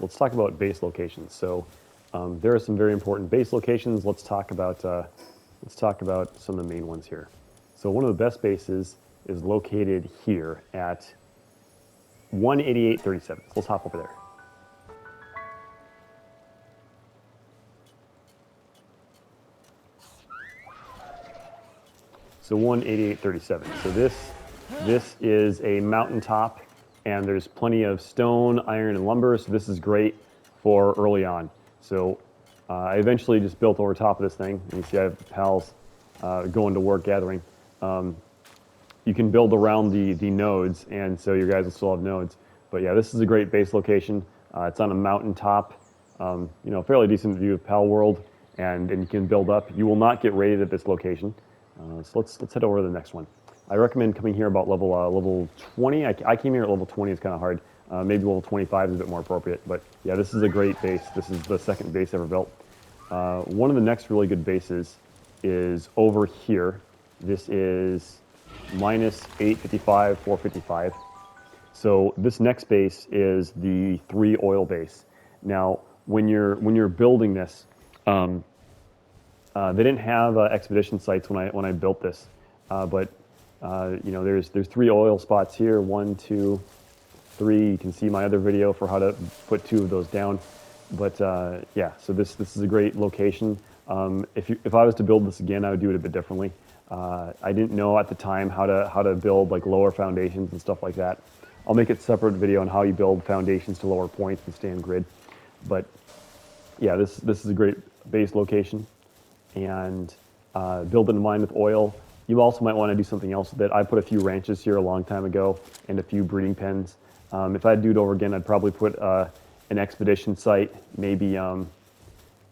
let's talk about base locations. So there are some very important base locations. Let's talk about some of the main ones here. So one of the best bases is located here at 188.37. So let's hop over there. So 188.37. So this is a mountaintop, and there's plenty of stone, iron, and lumber. So this is great for early on. So I eventually just built over top of this thing. You see I have pals going to work gathering. You can build around the nodes, and so your guys will still have nodes. But yeah, this is a great base location. It's on a mountaintop, fairly decent view of Palworld, and you can build up. You will not get raided at this location. So let's head over to the next one. I recommend coming here about level 20. I came here at level 20. It's kind of hard. Maybe level 25 is a bit more appropriate. But yeah, this is a great base. This is the second base ever built. One of the next really good bases is over here. This is minus 855, 455. So this next base is the 3 oil base. Now, when you're building this, they didn't have expedition sites when I built this, but there's 3 oil spots here. 1, 2, 3. You can see my other video for how to put 2 of those down. But yeah, so this is a great location. If I was to build this again, I would do it a bit differently. I didn't know at the time how to build like lower foundations and stuff like that. I'll make a separate video on how you build foundations to lower points and stay in grid. But yeah, this is a great base location, and build it in line with oil. You also might want to do something else with it. I put a few ranches here a long time ago and a few breeding pens. If I'd do it over again, I'd probably put an expedition site, maybe on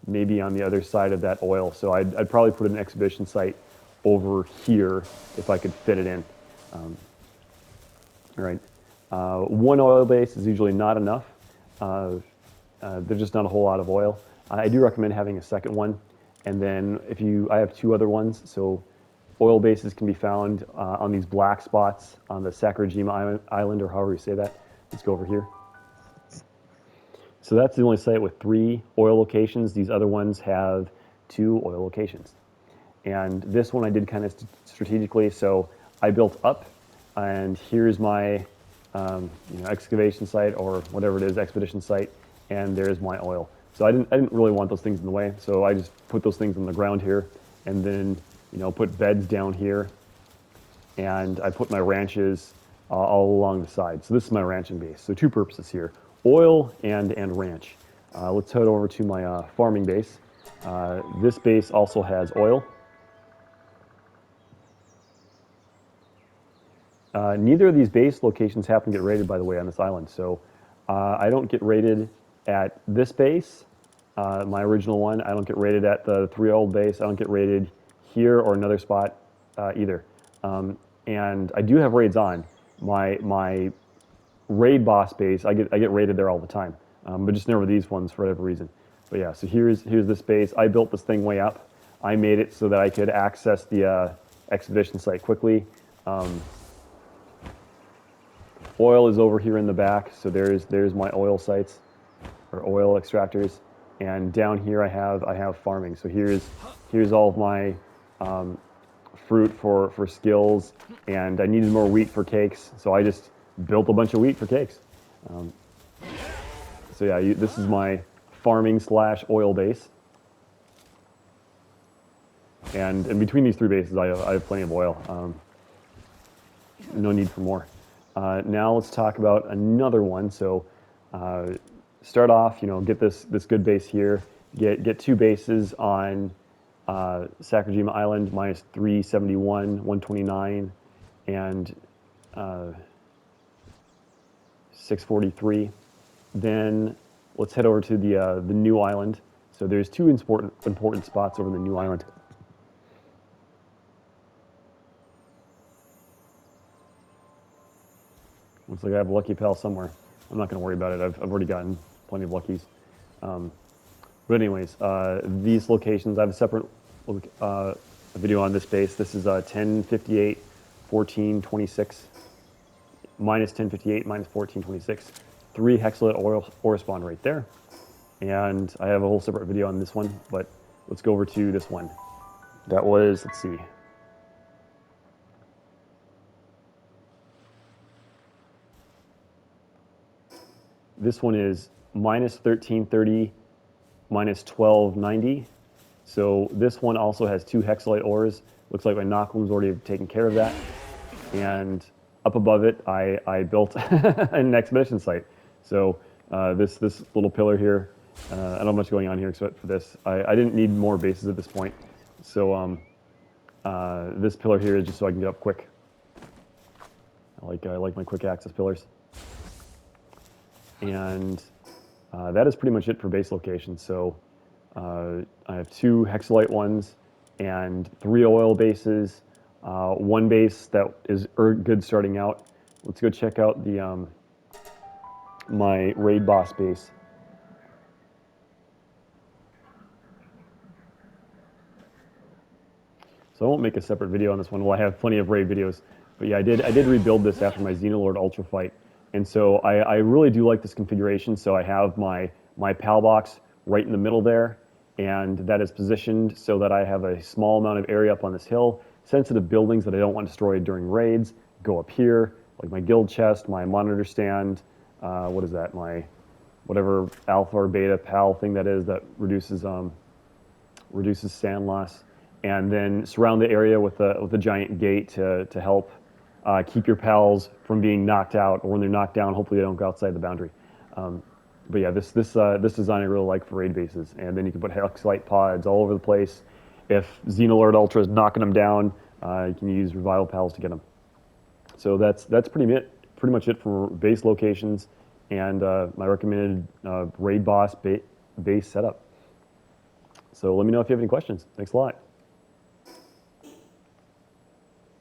the other side of that oil. So I'd probably put an expedition site over here if I could fit it in. All right. 1 oil base is usually not enough. There's just not a whole lot of oil. I do recommend having a second one. And then I have 2 other ones. So oil bases can be found on these black spots on the Sakurajima Island, or however you say that. Let's go over here. So that's the only site with 3 oil locations. These other ones have 2 oil locations. And this one I did kind of strategically. So I built up, and here's my excavation site, or whatever it is, expedition site, and there's my oil. So I didn't really want those things in the way, so I just put those things on the ground here, and then put beds down here, and I put my ranches all along the side. So this is my ranching base. So 2 purposes here: oil and ranch. Let's head over to my farming base. This base also has oil. Neither of these base locations happen to get raided, by the way, on this island. So I don't get raided at this base, my original one. I don't get raided at the 3 old base. I don't get raided here or another spot either. And I do have raids on. My raid boss base, I get raided there all the time, but just never these ones for whatever reason. But yeah, so here's this base. I built this thing way up. I made it so that I could access the expedition site quickly. Oil is over here in the back, so there's my oil sites, or oil extractors, and down here I have farming. So here's all of my fruit for skills, and I needed more wheat for cakes, so I just built a bunch of wheat for cakes. So yeah, this is my farming / oil base, and in between these 3 bases I have plenty of oil. No need for more. Now let's talk about another one. So start off, get this good base here. Get 2 bases on Sakurajima Island, minus 371, 129, and 643. Then let's head over to the new island. So there's 2 important spots over the new island. Looks like I have a lucky pal somewhere. I'm not going to worry about it. I've already gotten plenty of luckies. But anyways, these locations, I have a separate video on this base. This is 1058, 1426, minus 1058, minus 1426, 3 hexalite ore spawn right there. And I have a whole separate video on this one, but let's go over to this one. That was, let's see. This one is minus 1330, minus 1290. So this one also has 2 hexalite ores. Looks like my knockloom's already taken care of that. And up above it, I built an expedition site. So this little pillar here, I don't have much going on here except for this. I didn't need more bases at this point. So this pillar here is just so I can get up quick. I like my quick access pillars. And that is pretty much it for base location. So I have 2 hexalite ones and 3 oil bases. 1 base that is good starting out. Let's go check out the my raid boss base. So I won't make a separate video on this one. Well, I have plenty of raid videos, but yeah, I did rebuild this after my Xenolord Ultra fight, and so I really do like this configuration. So I have my PAL box right in the middle there, and that is positioned so that I have a small amount of area up on this hill. Sensitive buildings that I don't want destroyed during raids go up here, like my guild chest, my monitor stand, what is that, my whatever alpha or beta PAL thing that is that reduces sand loss, and then surround the area with a giant gate to help keep your PALs from being knocked out, or when they're knocked down, hopefully they don't go outside the boundary. But yeah, this design I really like for raid bases, and then you can put hexalite pods all over the place. If Xenolord Ultra is knocking them down, you can use Revival Pals to get them. So that's pretty much it for base locations and my recommended raid boss base setup. So let me know if you have any questions. Thanks a lot.